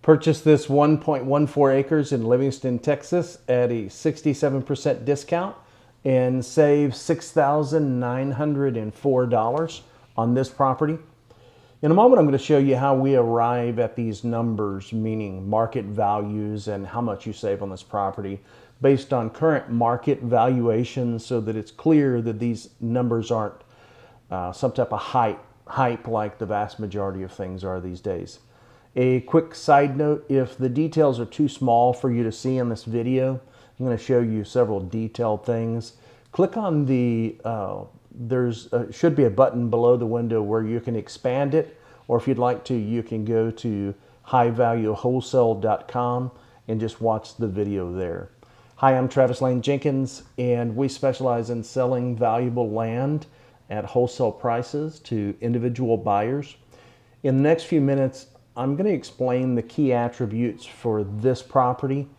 Purchased this 1.14 acres in Livingston, Texas at a 67% discount and save $6,904 on this property. In a moment, I'm going to show you how we arrive at these numbers, meaning market values and how much you save on this property based on current market valuations, so that it's clear that these numbers aren't some type of hype like the vast majority of things are these days. A quick side note, if the details are too small for you to see in this video, I'm going to show you several detailed things. Click on the, should be a button below the window where you can expand it, or if you'd like to, you can go to highvaluewholesale.com and just watch the video there. Hi, I'm Travis Lane Jenkins, and we specialize in selling valuable land at wholesale prices to individual buyers. In the next few minutes, I'm going to explain the key attributes for this property,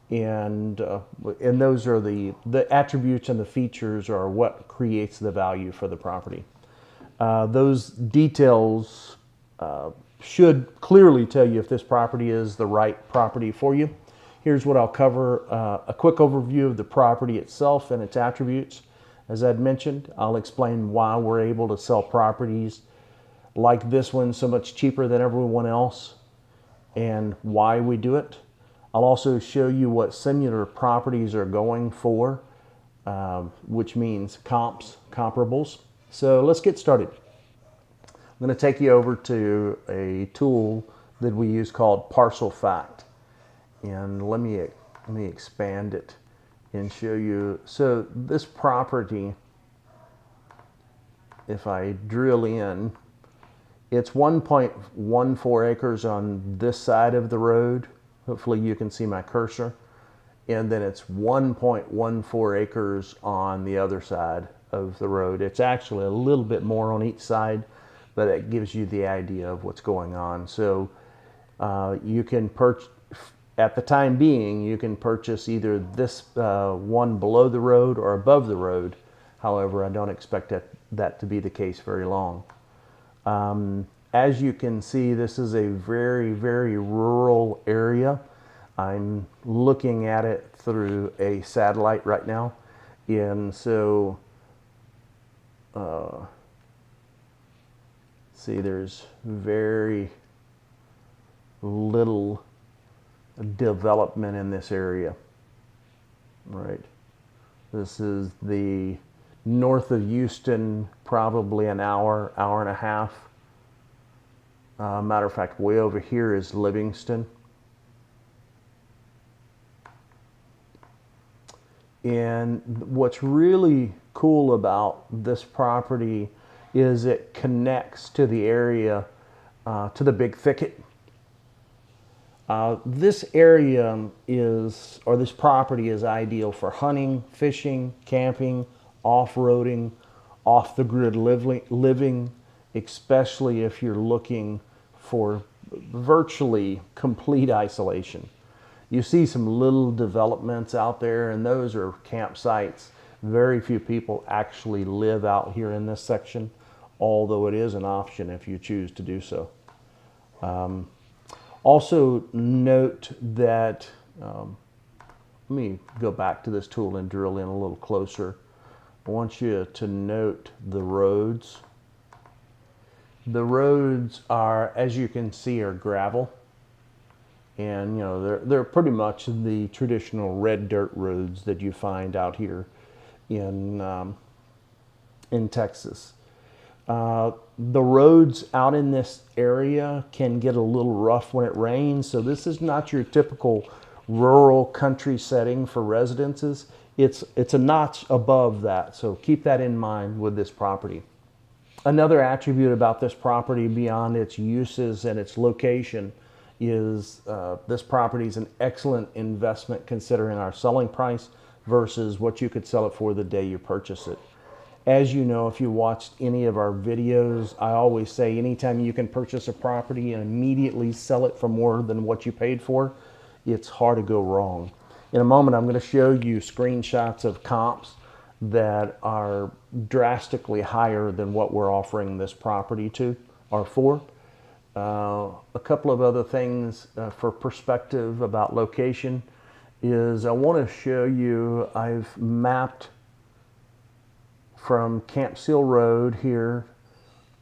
and those are the attributes and the features are what creates the value for the property. Those details should clearly tell you if this property is the right property for you. Here's what I'll cover: a quick overview of the property itself and its attributes. As I'd mentioned, I'll explain why we're able to sell properties like this one so much cheaper than everyone else and why we do it. I'll also show you what similar properties are going for, which means comparables. So let's get started. I'm going to take you over to a tool that we use called Parcel Fact. And let me expand it and show you. So this property, if I drill in, it's 1.14 acres on this side of the road. Hopefully you can see my cursor. And then it's 1.14 acres on the other side of the road. It's actually a little bit more on each side, but it gives you the idea of what's going on. So you can purchase, at the time being, you can purchase either this one below the road or above the road. However, I don't expect that to be the case very long. As you can see, this is a very, very rural area. I'm looking at it through a satellite right now. And so, see, there's very little development in this area, right? This is the north of Houston, probably an hour and a half. Matter of fact, way over here is Livingston. And what's really cool about this property is it connects to the area, to the big thicket. This area is, or this property is ideal for hunting, fishing, camping, off-roading, off-the-grid living, especially if you're looking for virtually complete isolation. You see some little developments out there, and those are campsites. Very few people actually live out here in this section, although it is an option if you choose to do so. Also note that, let me go back to this tool and drill in a little closer. I want you to note the roads. The roads are, as you can see, are gravel. And you know, they're pretty much the traditional red dirt roads that you find out here in Texas. The roads out in this area can get a little rough when it rains, so this is not your typical rural country setting for residences. It's a notch above that, so keep that in mind with this property. Another attribute about this property beyond its uses and its location is this property is an excellent investment considering our selling price versus what you could sell it for the day you purchase it. As you know, if you watched any of our videos, I always say anytime you can purchase a property and immediately sell it for more than what you paid for, it's hard to go wrong. In a moment, I'm going to show you screenshots of comps that are drastically higher than what we're offering this property to or for. A couple of other things for perspective about location is I want to show you, I've mapped from Camp Seal Road here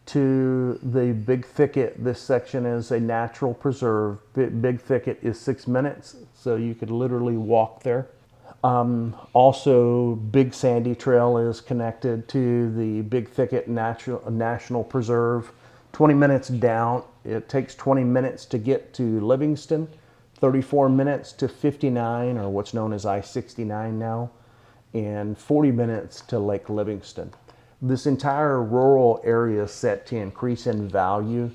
to the Big Thicket. This section is a natural preserve. Big Thicket is 6 minutes, so you could literally walk there. Also, Big Sandy Trail is connected to the Big Thicket National Preserve. 20 minutes down. It takes 20 minutes to get to Livingston, 34 minutes to 59, or what's known as I-69 now, and 40 minutes to Lake Livingston. This entire rural area is set to increase in value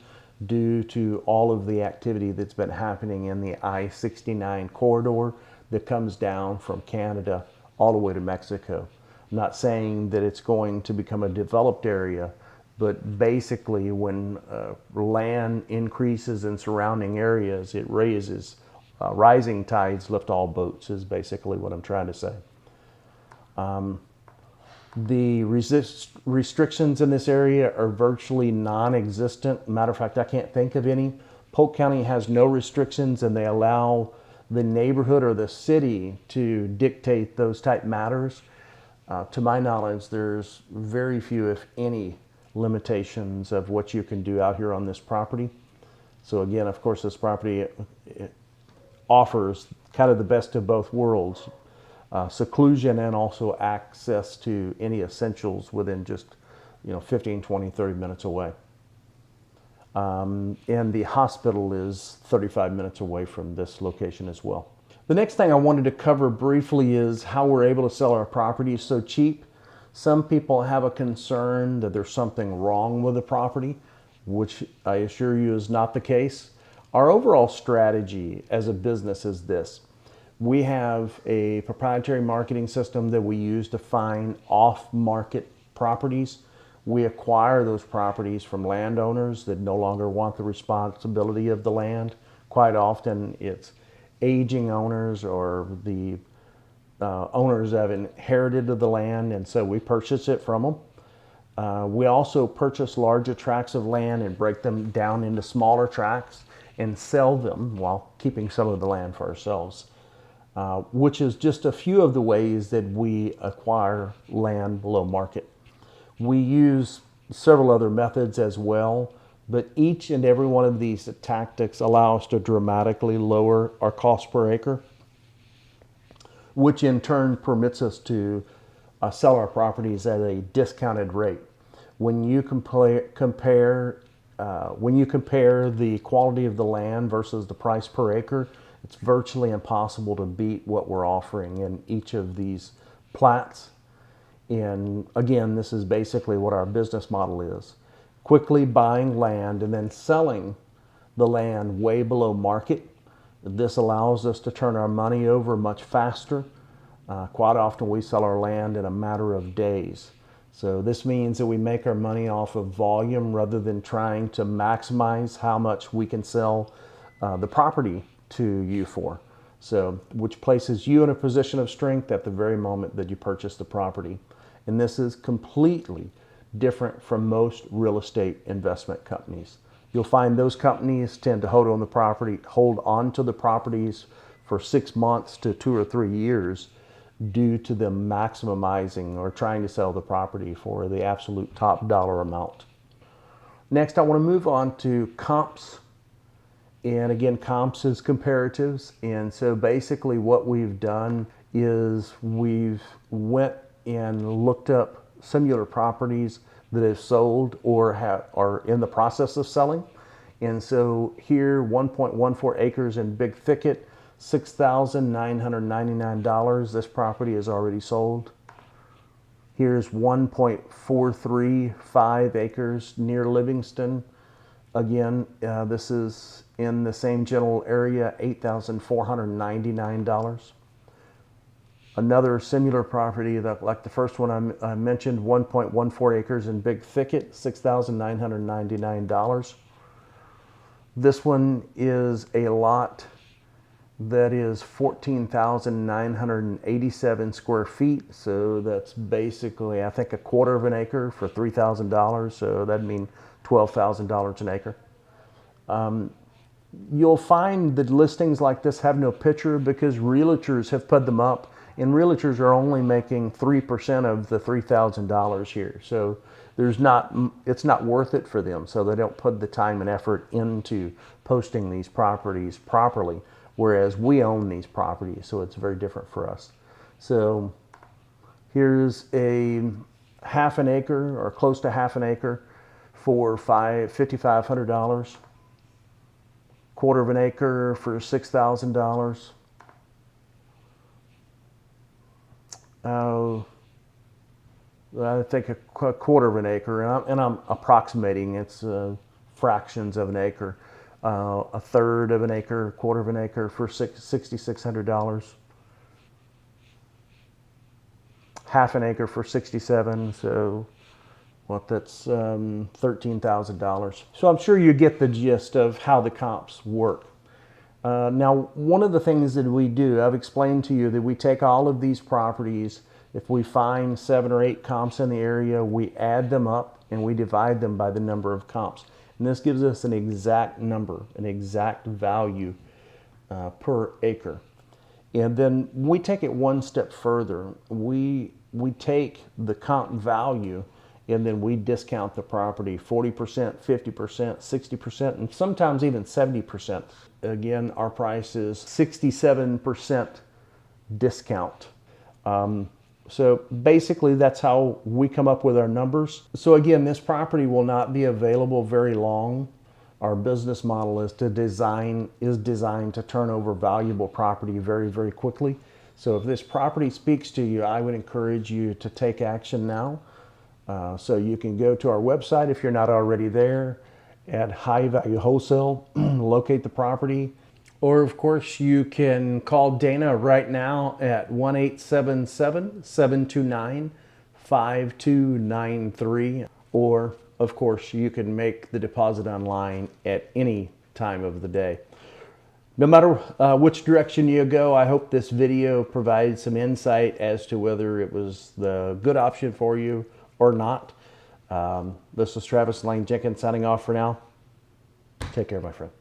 due to all of the activity that's been happening in the I-69 corridor that comes down from Canada all the way to Mexico. I'm not saying that it's going to become a developed area, but basically when land increases in surrounding areas, it raises. Rising tides lift all boats is basically what I'm trying to say. The restrictions in this area are virtually non-existent. Matter of fact, I can't think of any. Polk County has no restrictions, and they allow the neighborhood or the city to dictate those type matters. To my knowledge, there's very few, if any, limitations of what you can do out here on this property. So again, of course, this property it offers kind of the best of both worlds. Seclusion and also access to any essentials within just 15, 20, 30 minutes away. And the hospital is 35 minutes away from this location as well. The next thing I wanted to cover briefly is how we're able to sell our properties so cheap. Some people have a concern that there's something wrong with the property, which I assure you is not the case. Our overall strategy as a business is this. We have a proprietary marketing system that we use to find off-market properties. We acquire those properties from landowners that no longer want the responsibility of the land. Quite often it's aging owners or the owners have inherited the land, and so we purchase it from them. We also purchase larger tracts of land and break them down into smaller tracts and sell them while keeping some of the land for ourselves. Which is just a few of the ways that we acquire land below market. We use several other methods as well, but each and every one of these tactics allow us to dramatically lower our cost per acre, which in turn permits us to sell our properties at a discounted rate. When you compare the quality of the land versus the price per acre, it's virtually impossible to beat what we're offering in each of these plats. And again, this is basically what our business model is. Quickly buying land and then selling the land way below market. This allows us to turn our money over much faster. Quite often we sell our land in a matter of days. So this means that we make our money off of volume rather than trying to maximize how much we can sell the property to you for. So, which places you in a position of strength at the very moment that you purchase the property. And this is completely different from most real estate investment companies. You'll find those companies tend to hold on to the properties for 6 months to 2 or 3 years due to them maximizing or trying to sell the property for the absolute top dollar amount. Next, I want to move on to comps. And again, comps is comparatives. And so basically what we've done is we've went and looked up similar properties that have sold or are in the process of selling. And so here, 1.14 acres in Big Thicket, $6,999. This property is already sold. Here's 1.435 acres near Livingston. Again, this is in the same general area, $8,499. Another similar property that, like the first one I mentioned, 1.14 acres in Big Thicket, $6,999. This one is a lot that is 14,987 square feet. So that's basically, I think, a quarter of an acre for $3,000. So that'd mean $12,000 an acre. You'll find that listings like this have no picture because realtors have put them up, and realtors are only making 3% of the $3,000 here. So it's not worth it for them. So they don't put the time and effort into posting these properties properly, whereas we own these properties. So it's very different for us. So here's a half an acre or close to half an acre for $5,500. Quarter of an acre for $6,000. I think a quarter of an acre, and I'm approximating, it's fractions of an acre. A third of an acre, quarter of an acre for $6,600. Half an acre for $67,000, so what, that's $13,000. So I'm sure you get the gist of how the comps work. Now, one of the things that we do, I've explained to you that we take all of these properties. If we find 7 or 8 comps in the area, we add them up and we divide them by the number of comps. And this gives us an exact number, an exact value per acre. And then we take it one step further. We take the comp value and then we discount the property 40%, 50%, 60%, and sometimes even 70%. Again, our price is 67% discount. So basically that's how we come up with our numbers. So again, this property will not be available very long. Our business model is designed to turn over valuable property very, very quickly. So if this property speaks to you, I would encourage you to take action now. So you can go to our website if you're not already there at High Value Wholesale, locate the property. Or of course you can call Dana right now at 1-877-729-5293. Or of course you can make the deposit online at any time of the day. No matter which direction you go, I hope this video provides some insight as to whether it was the good option for you or not. This is Travis Lane Jenkins signing off for now. Take care, my friend.